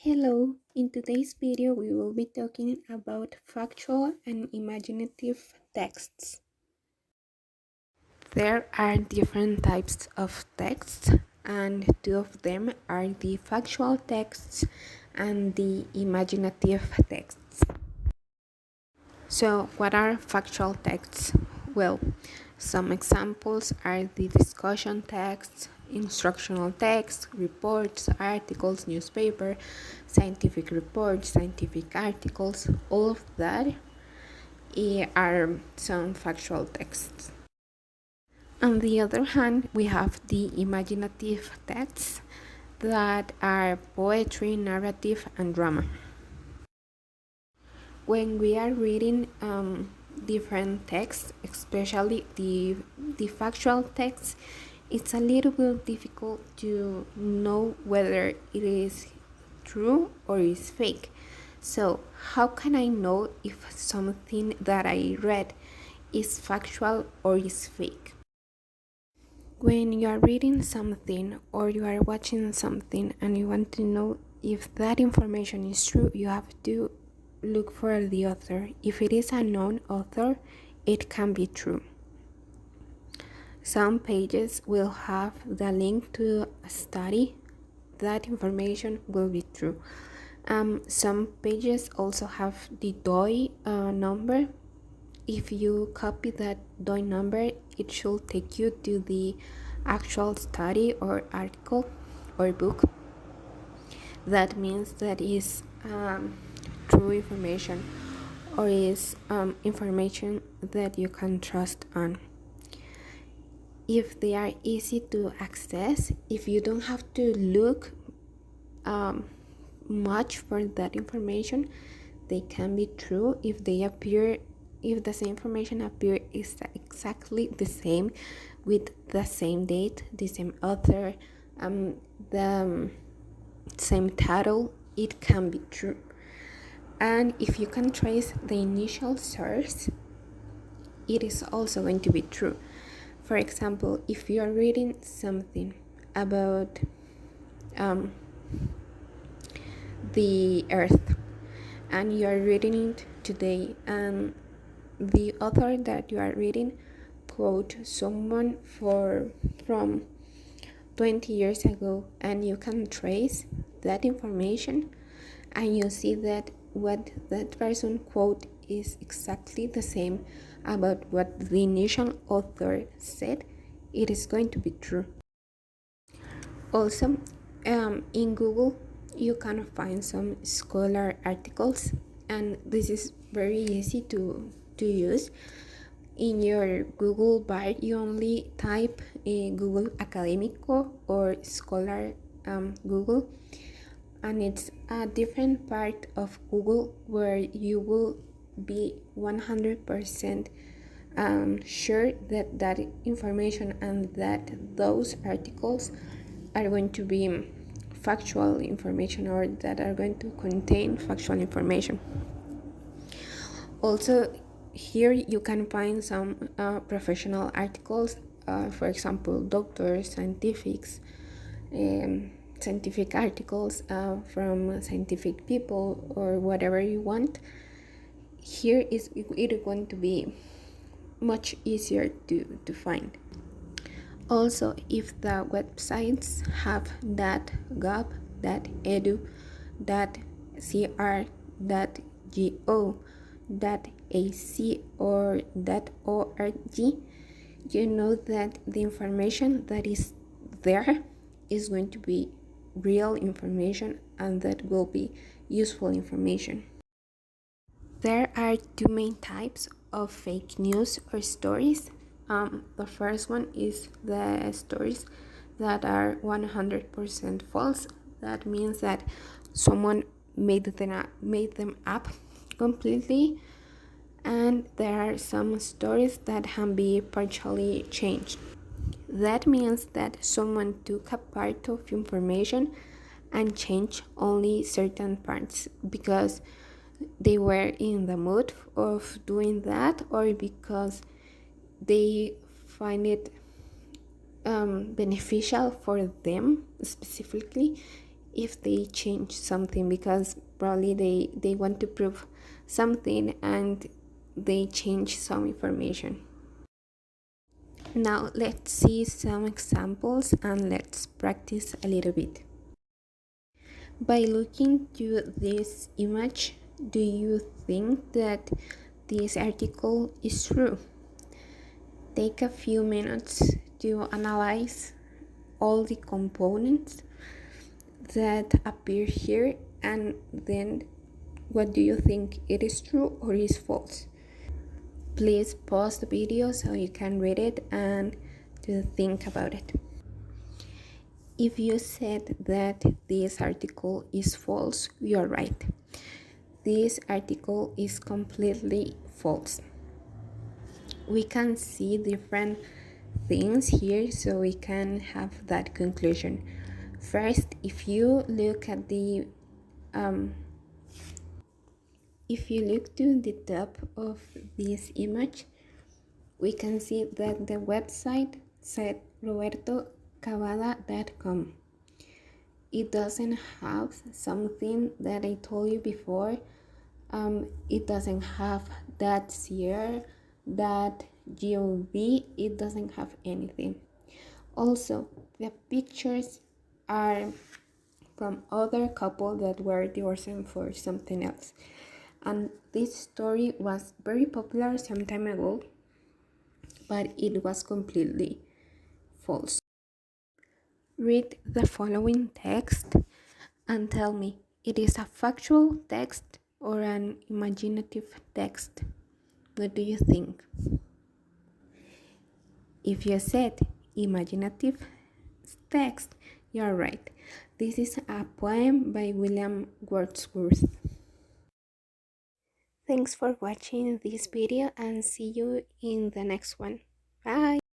Hello, in today's video we will be talking about factual and imaginative texts. There are different types of texts, and two of them are the factual texts and the imaginative texts. So, what are factual texts? Well, some examples are the discussion texts, instructional texts, reports, articles, newspaper, scientific reports, scientific articles, all of that are some factual texts. On the other hand, we have the imaginative texts that are poetry, narrative, and drama. When we are reading different texts, especially the factual texts, it's a little bit difficult to know whether it is true or is fake. So how can I know if something that I read is factual or is fake? When you are reading something or you are watching something and you want to know if that information is true, you have to look for the author. If it is a known author, it can be true. Some pages will have the link to a study. That information will be true. Some pages also have the DOI number. If you copy that DOI number, it should take you to the actual study or article or book. That means that is true information or is information that you can trust on. If they are easy to access, if you don't have to look much for that information, they can be true. If the same information appear is exactly the same with the same date, the same author, the same title, it can be true. And if you can trace the initial source, it is also going to be true. For example, if you are reading something about the earth and you are reading it today, and the author that you are reading quote someone from 20 years ago, and you can trace that information and you see that what that person quote is exactly the same about what the initial author said, it is going to be true. Also, in Google you can find some scholar articles, and this is very easy to use. In your Google bar, you only type Google Académico or Scholar Google, and it's a different part of Google where you will be 100% sure that that information and that those articles are going to be factual information, or that are going to contain factual information. Also, here you can find some professional articles, for example, doctors, scientific articles from scientific people, or whatever you want. Here it is going to be much easier to find. Also, if the websites have .gov, .edu, .cr, .go, .ac, or .org, you know that the information that is there is going to be real information, and that will be useful information. There are two main types of fake news or stories. The first one is the stories that are 100% false. That means that someone made them up completely, and there are some stories that can be partially changed. That means that someone took a part of information and changed only certain parts because they were in the mood of doing that, or because they find it beneficial for them specifically. if they change something, because probably they want to prove something and they change some information. Now let's see some examples and let's practice a little bit. By looking to this image, do you think that this article is true? Take a few minutes to analyze all the components that appear here, and then what do you think, it is true or is false? Please pause the video so you can read it and to think about it. If you said that this article is false, you are right. This article is completely false. We can see different things here so we can have that conclusion. First, if you look to the top of this image, we can see that the website said robertocavada.com. It doesn't have something that I told you before. It doesn't have that .cr, that .gov, it doesn't have anything. Also, the pictures are from other couple that were divorcing for something else. And this story was very popular some time ago, but it was completely false. Read the following text and tell me, it is a factual text or an imaginative text? What do you think? If you said imaginative text, you're right. This is a poem by William Wordsworth. Thanks for watching this video and see you in the next one. Bye!